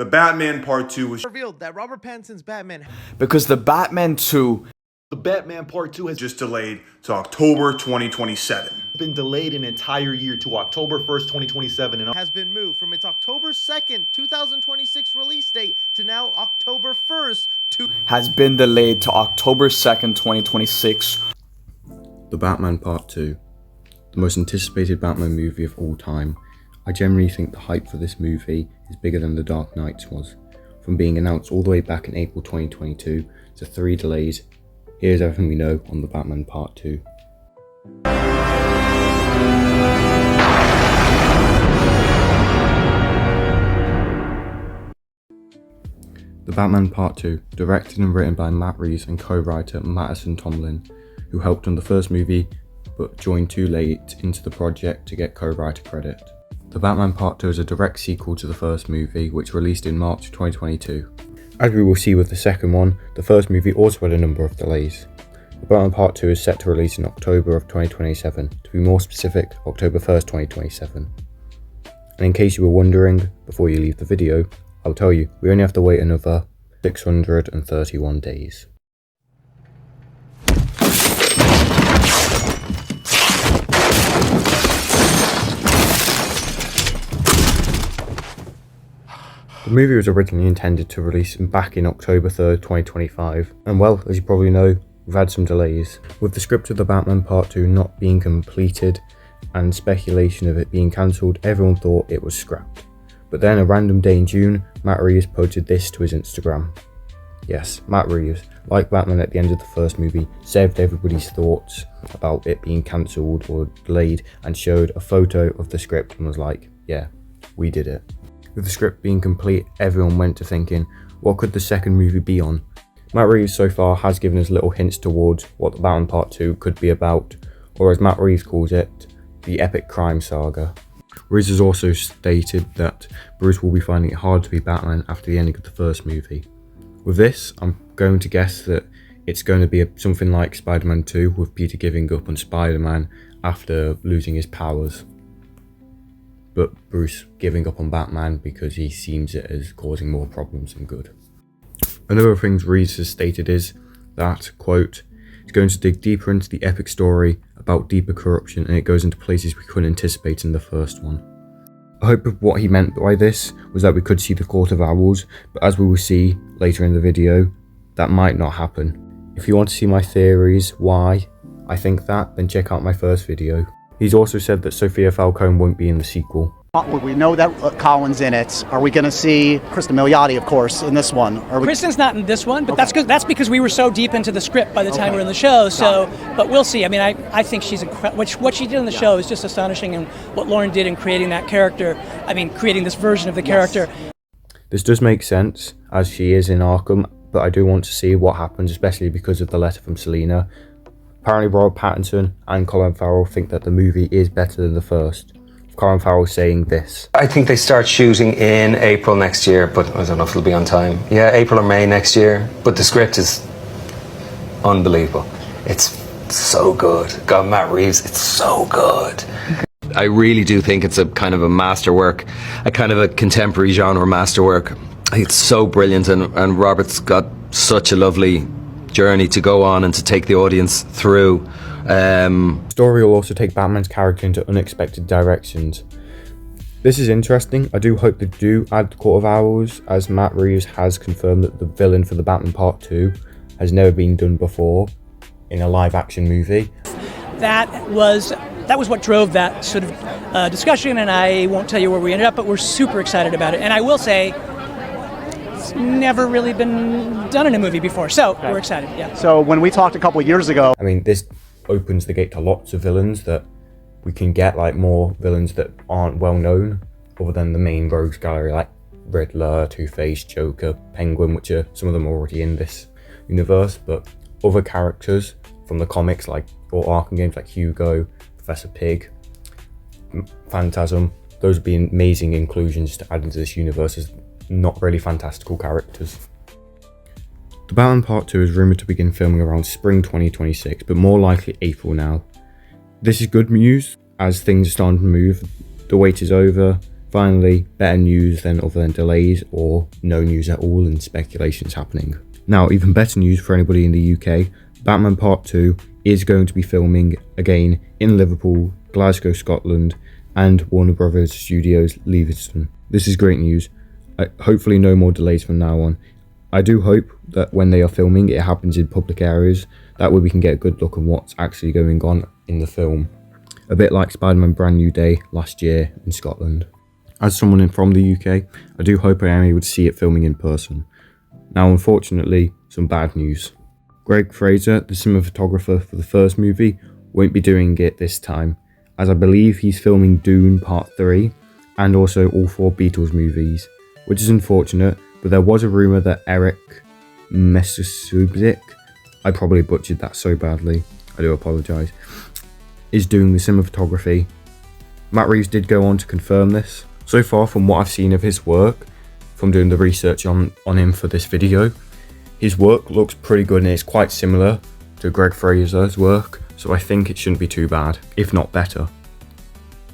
The Batman Part 2 was revealed that Robert Pattinson's Batman because the Batman Part 2 has just delayed to October 2027. been delayed an entire year to October 1st, 2027. And has been moved from its October 2nd, 2026 release date to now October 1st, has been delayed to October 2nd, 2026. The Batman Part 2, the most anticipated Batman movie of all time. I generally think the hype for this movie is bigger than The Dark Knight's was. From being announced all the way back in April 2022 to 3 delays, here's everything we know on The Batman Part 2. The Batman Part 2, directed and written by Matt Reeves and co-writer Madison Tomlin, who helped on the first movie but joined too late into the project to get co-writer credit. The Batman Part 2 is a direct sequel to the first movie, which released in March 2022. As we will see with the second one, the first movie also had a number of delays. The Batman Part 2 is set to release in October of 2027, to be more specific, October 1st, 2027. And in case you were wondering, before you leave the video, I'll tell you, we only have to wait another 631 days. The movie was originally intended to release back in October 3rd, 2025, and well, as you probably know, we've had some delays. With the script of The Batman Part 2 not being completed and speculation of it being cancelled, everyone thought it was scrapped. But then a random day in June, Matt Reeves posted this to his Instagram. Yes, Matt Reeves, like Batman at the end of the first movie, saved everybody's thoughts about it being cancelled or delayed and showed a photo of the script and was like, yeah, we did it. With the script being complete, everyone went to thinking, what could the second movie be on? Matt Reeves so far has given us little hints towards what the Batman Part 2 could be about, or as Matt Reeves calls it, the epic crime saga. Reeves has also stated that Bruce will be finding it hard to be Batman after the ending of the first movie. With this, I'm going to guess that it's going to be something like Spider-Man 2, with Peter giving up on Spider-Man after losing his powers, but Bruce giving up on Batman because he sees it as causing more problems than good. Another thing Reeves has stated is that, quote, it's going to dig deeper into the epic story about deeper corruption, and it goes into places we couldn't anticipate in the first one. I hope what he meant by this was that we could see the Court of Owls, but as we will see later in the video, that might not happen. If you want to see my theories why I think that, then check out my first video. He's also said that Sophia Falcone won't be in the sequel. We know that Colin's in it. Are we going to see Kristen Milioti, of course, in this one? Kristen's not in this one, but Okay. that's because we were so deep into the script by the time we were in the show. So, but we'll see. I mean, I think she's incredible. What she did in the show is just astonishing, and what Lauren did in creating that character. I mean, creating this version of the character. This does make sense, as she is in Arkham, but I do want to see what happens, especially because of the letter from Selina. Apparently Robert Pattinson and Colin Farrell think that the movie is better than the first. Colin Farrell saying this. I think they start shooting in April next year, but I don't know if it'll be on time. Yeah, April or May next year, but the script is unbelievable. It's so good. God, Matt Reeves, it's so good. I really do think it's a kind of a masterwork, a kind of a contemporary genre masterwork. I think it's so brilliant, and Robert's got such a lovely journey to go on and to take the audience through. The story will also take Batman's character into unexpected directions. This is interesting. I do hope they do add the Court of Owls, as Matt Reeves has confirmed that the villain for the Batman Part 2 has never been done before in a live action movie. That was what drove that sort of discussion, and I won't tell you where we ended up, but we're super excited about it. And I will say, it's never really been done in a movie before, so we're excited. Yeah. So when we talked a couple of years ago, I mean, this opens the gate to lots of villains that we can get, like more villains that aren't well known other than the main rogues gallery, like Riddler, Two-Face, Joker, Penguin, which are some of them already in this universe, but other characters from the comics like or Arkham games like Hugo, Professor Pig, Phantasm, those would be amazing inclusions to add into this universe as not really fantastical characters. The Batman Part 2 is rumoured to begin filming around spring 2026, but more likely April now. This is good news, as things are starting to move. The wait is over, Finally, better news than other than delays or no news at all and speculations happening. Now, even better news for anybody in the UK, Batman Part 2 is going to be filming again in Liverpool, Glasgow, Scotland, and Warner Brothers Studios, Leavesden. This is great news. Hopefully no more delays from now on. I do hope that when they are filming, it happens in public areas. That way we can get a good look at what's actually going on in the film. A bit like Spider-Man Brand New Day last year in Scotland. As someone from the UK, I do hope I am able to see it filming in person. Now, unfortunately, some bad news. Greg Fraser, the cinematographer for the first movie, won't be doing it this time, as I believe he's filming Dune Part 3 and also all 4 Beatles movies, which is unfortunate, but there was a rumour that Eric Mesutzik, I probably butchered that so badly, I do apologise, is doing the cinematography. Matt Reeves did go on to confirm this. So far, from what I've seen of his work, from doing the research on him for this video, his work looks pretty good and it's quite similar to Greg Fraser's work, so I think it shouldn't be too bad, if not better.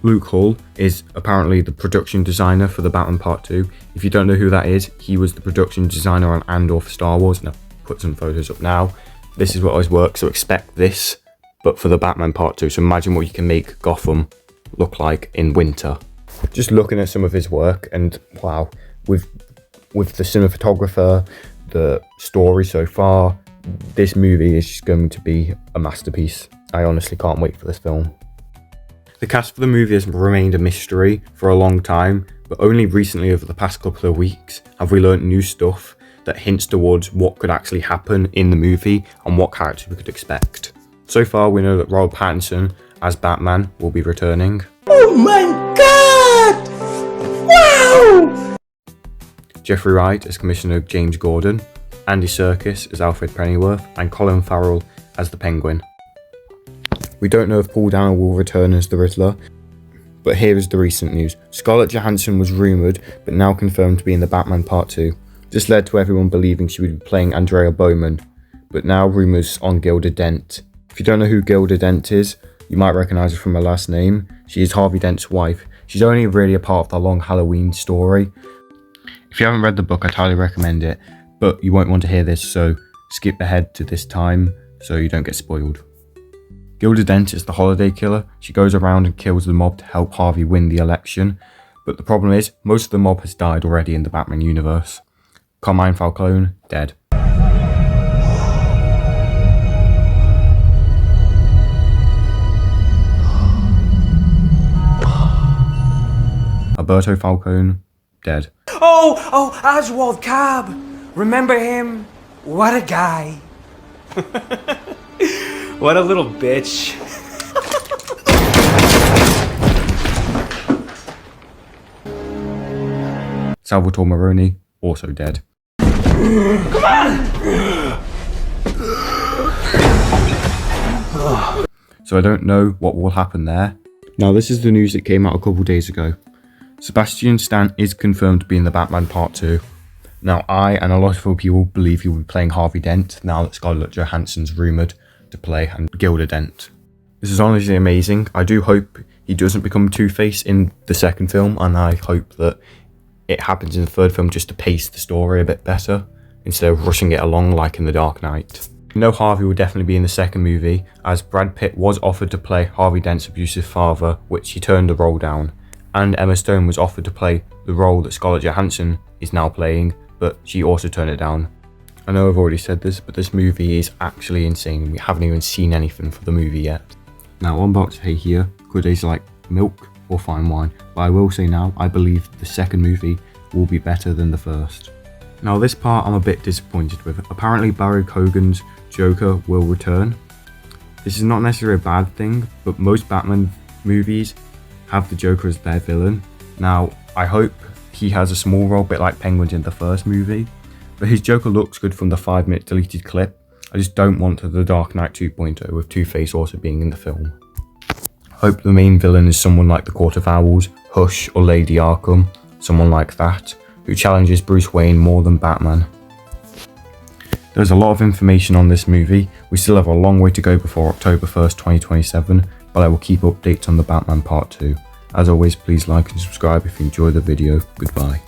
Luke Hull is apparently the production designer for the Batman Part 2. If you don't know who that is, he was the production designer on Andor for Star Wars, and I've put some photos up now. This is what his work, so expect this, but for the Batman Part 2, so imagine what you can make Gotham look like in winter. Just looking at some of his work, and wow, with the cinematographer, the story so far, this movie is just going to be a masterpiece. I honestly can't wait for this film. The cast for the movie has remained a mystery for a long time, but only recently over the past couple of weeks have we learnt new stuff that hints towards what could actually happen in the movie and what characters we could expect. So far we know that Robert Pattinson as Batman will be returning. Oh my god! Wow! Jeffrey Wright as Commissioner James Gordon, Andy Serkis as Alfred Pennyworth, and Colin Farrell as the Penguin. We don't know if Paul Dano will return as the Riddler, but here is the recent news. Scarlett Johansson was rumoured, but now confirmed to be in the Batman Part 2. This led to everyone believing she would be playing Andrea Bowman, but now rumours on Gilda Dent. If you don't know who Gilda Dent is, you might recognise her from her last name. She is Harvey Dent's wife. She's only really a part of the long Halloween story. If you haven't read the book, I'd highly recommend it, but you won't want to hear this, so skip ahead to this time so you don't get spoiled. Gilda Dent is the holiday killer. She goes around and kills the mob to help Harvey win the election, but the problem is, most of the mob has died already in the Batman universe. Carmine Falcone, dead. Alberto Falcone, dead. Oh, Oswald Cobb! Remember him? What a guy. What a little bitch. Salvatore Maroni, also dead. Come on! So I don't know what will happen there. Now this is the news that came out a couple days ago. Sebastian Stan is confirmed to be in the Batman Part 2. Now I and a lot of other people believe he will be playing Harvey Dent now that Scarlett Johansson's rumoured to play and Gilda Dent. This is honestly amazing. I do hope he doesn't become Two-Face in the second film, and I hope that it happens in the third film just to pace the story a bit better instead of rushing it along like in The Dark Knight. I know Harvey will definitely be in the second movie, as Brad Pitt was offered to play Harvey Dent's abusive father, which he turned the role down, and Emma Stone was offered to play the role that Scarlett Johansson is now playing, but she also turned it down. I know I've already said this, but this movie is actually insane. We haven't even seen anything for the movie yet. Now, I'm about to say here, could it taste like milk or fine wine, but I will say now, I believe the second movie will be better than the first. Now, this part I'm a bit disappointed with. Apparently, Barry Keoghan's Joker will return. This is not necessarily a bad thing, but most Batman movies have the Joker as their villain. Now, I hope he has a small role, a bit like Penguin in the first movie, but his Joker looks good from the 5-minute deleted clip. I just don't want The Dark Knight 2.0 with Two-Face also being in the film. Hope the main villain is someone like the Court of Owls, Hush, or Lady Arkham, someone like that, who challenges Bruce Wayne more than Batman. There's a lot of information on this movie. We still have a long way to go before October 1st, 2027, but I will keep updates on the Batman Part 2. As always, please like and subscribe if you enjoyed the video. Goodbye.